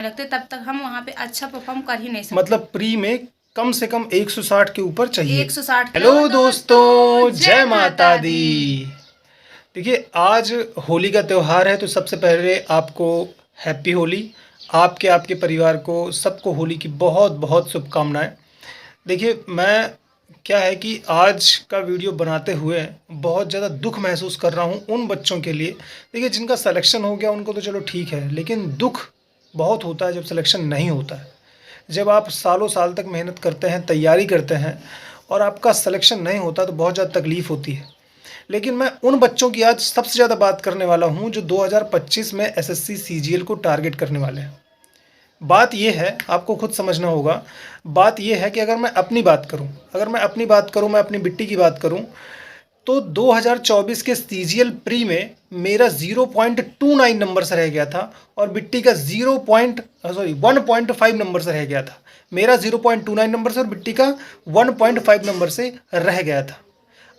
लगते तब तक हम वहाँ पे अच्छा परफॉर्म कर ही नहीं सकते। मतलब प्री में कम से कम 160 के ऊपर चाहिए। 160। हेलो दोस्तों, जय माता दी। देखिए, आज होली का त्यौहार है, तो सबसे पहले आपको हैप्पी होली। आपके परिवार को, सबको होली की बहुत बहुत शुभकामनाएं। देखिए, मैं क्या है कि आज का वीडियो बनाते हुए बहुत ज़्यादा दुख महसूस कर रहा हूँ उन बच्चों के लिए। देखिए, जिनका सिलेक्शन हो गया उनको तो चलो ठीक है, लेकिन दुख बहुत होता है जब सिलेक्शन नहीं होता है। जब आप सालों साल तक मेहनत करते हैं, तैयारी करते हैं और आपका सिलेक्शन नहीं होता तो बहुत ज़्यादा तकलीफ़ होती है। लेकिन मैं उन बच्चों की आज सबसे ज़्यादा बात करने वाला हूँ जो 2025 में एसएससी सीजीएल को टारगेट करने वाले हैं। बात ये है, आपको खुद समझना होगा। बात ये है कि अगर मैं अपनी बात करूं, मैं अपनी बिट्टी की बात करूं, तो 2024 के सीजीएल प्री में मेरा 0.29 नंबर से रह गया था और बिट्टी का 1.5 नंबर से रह गया था। मेरा 0.29 नंबर से और बिट्टी का 1.5 नंबर से रह गया था।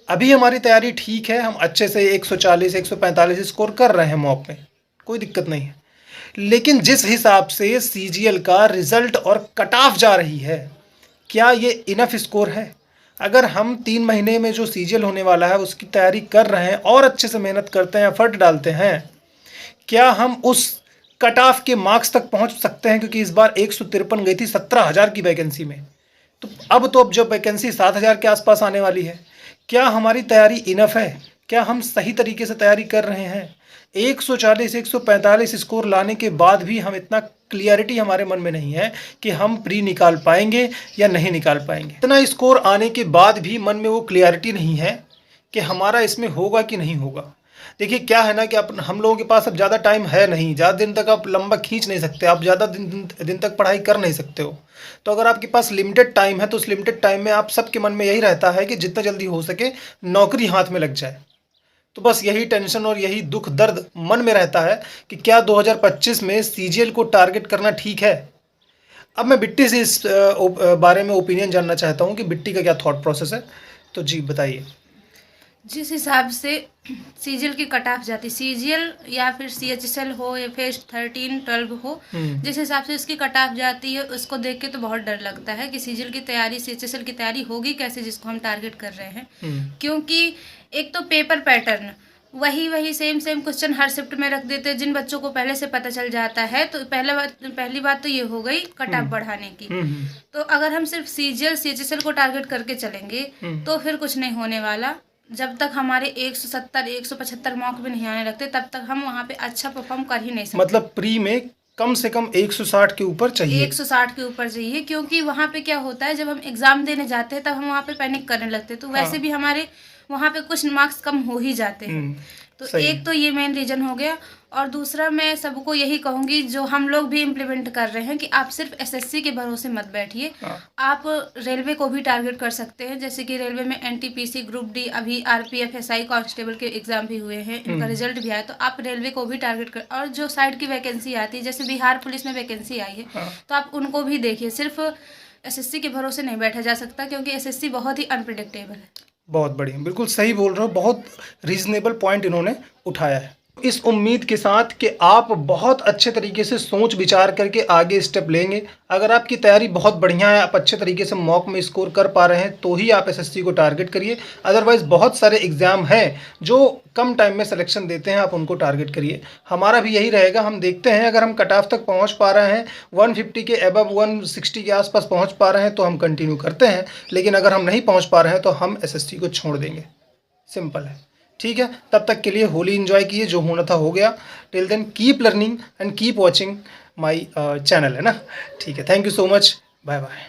अभी हमारी तैयारी ठीक है, हम अच्छे से 140 145 स्कोर कर रहे हैं मॉक में, कोई दिक्कत नहीं है। लेकिन जिस हिसाब से सीजीएल का रिजल्ट और कट ऑफ जा रही है, क्या ये इनफ स्कोर है? अगर हम 3 महीने में जो सीजीएल होने वाला है उसकी तैयारी कर रहे हैं और अच्छे से मेहनत करते हैं, एफर्ट डालते हैं, क्या हम उस कट ऑफ के मार्क्स तक पहुंच सकते हैं? क्योंकि इस बार 153 गई थी 17,000 की वैकेंसी में, तो अब जब वैकेंसी 7,000 के आसपास आने वाली है, क्या हमारी तैयारी इनफ है? क्या हम सही तरीके से तैयारी कर रहे हैं? 140 145 स्कोर लाने के बाद भी हम इतना क्लियरिटी हमारे मन में नहीं है कि हम प्री निकाल पाएंगे या नहीं निकाल पाएंगे। इतना स्कोर आने के बाद भी मन में वो क्लियरिटी नहीं है कि हमारा इसमें होगा कि नहीं होगा। देखिए, क्या है ना कि हम लोगों के पास अब ज़्यादा टाइम है नहीं, ज़्यादा दिन तक आप लंबा खींच नहीं सकते, आप ज़्यादा दिन तक पढ़ाई कर नहीं सकते हो। तो अगर आपके पास लिमिटेड टाइम है तो उस लिमिटेड टाइम में आप सबके मन में यही रहता है कि जितना जल्दी हो सके नौकरी हाथ में लग जाए। तो बस यही टेंशन और यही दुख दर्द मन में रहता है कि क्या 2025 में सीजीएल को टारगेट करना ठीक है। अब मैं बिट्टी से इस बारे में ओपिनियन जानना चाहता हूँ कि बिट्टी का क्या थॉट प्रोसेस है, तो जी बताइए। जिस हिसाब से सीजीएल की कट ऑफ जाती, सीजीएल या फिर सीएचएसएल हो या फिर 13-12 हो, जिस हिसाब से उसकी कट ऑफ जाती है उसको देख के तो बहुत डर लगता है कि सीजीएल की तैयारी, सीएचएसएल की तैयारी होगी कैसे जिसको हम टारगेट कर रहे हैं। क्योंकि एक तो पेपर पैटर्न वही सेम क्वेश्चन हर शिफ्ट में रख देते हैं, जिन बच्चों को पहले से पता चल जाता है। तो पहली बात तो ये हो गई कट ऑफ बढ़ाने की। तो अगर हम सिर्फ सीजीएल सीएचएसएल को टारगेट करके चलेंगे तो फिर कुछ नहीं होने वाला। जब तक हमारे 170 175 मार्क भी नहीं आने लगते तब तक हम वहाँ पे अच्छा परफॉर्म कर ही नहीं सकते। मतलब प्री में कम से कम 160 के ऊपर चाहिए। 160 के ऊपर चाहिए, क्योंकि वहाँ पे क्या होता है, जब हम एग्जाम देने जाते हैं तब हम वहाँ पे पैनिक करने लगते हैं, तो वैसे भी हमारे वहाँ पे कुछ मार्क्स कम हो ही जाते हैं। तो एक तो ये मेन रीजन हो गया। और दूसरा मैं सबको यही कहूँगी, जो हम लोग भी इम्प्लीमेंट कर रहे हैं, कि आप सिर्फ एसएससी के भरोसे मत बैठिए। आप रेलवे को भी टारगेट कर सकते हैं। जैसे कि रेलवे में एनटीपीसी, ग्रुप डी, अभी आरपीएफ एसआई कांस्टेबल के एग्जाम भी हुए हैं, इनका रिजल्ट भी आया, तो आप रेलवे को भी टारगेट कर। और जो साइड की वैकेंसी आती है, जैसे बिहार पुलिस में वैकेंसी आई है, तो आप उनको भी देखिए। सिर्फ एसएससी के भरोसे नहीं बैठा जा सकता, क्योंकि एसएससी बहुत ही अनप्रिडिक्टेबल है। बहुत बढ़िया, बिल्कुल सही बोल रहे हो, बहुत रीजनेबल पॉइंट इन्होंने उठाया है। इस उम्मीद के साथ कि आप बहुत अच्छे तरीके से सोच विचार करके आगे स्टेप लेंगे। अगर आपकी तैयारी बहुत बढ़िया है, आप अच्छे तरीके से मॉक में स्कोर कर पा रहे हैं, तो ही आप एसएससी को टारगेट करिए। अदरवाइज़ बहुत सारे एग्ज़ाम हैं जो कम टाइम में सिलेक्शन देते हैं, आप उनको टारगेट करिए। हमारा भी यही रहेगा। हम देखते हैं, अगर हम कट ऑफ तक पहुँच पा रहे हैं, 150 के अबव 160 के आसपास पहुँच पा रहे हैं तो हम कंटिन्यू करते हैं। लेकिन अगर हम नहीं पहुँच पा रहे हैं तो हम एसएससी को छोड़ देंगे। सिंपल है, ठीक है। तब तक के लिए होली एंजॉय कीजिए, जो होना था हो गया। Till then keep learning and keep watching my channel, है ना। ठीक है, thank you so much, bye bye.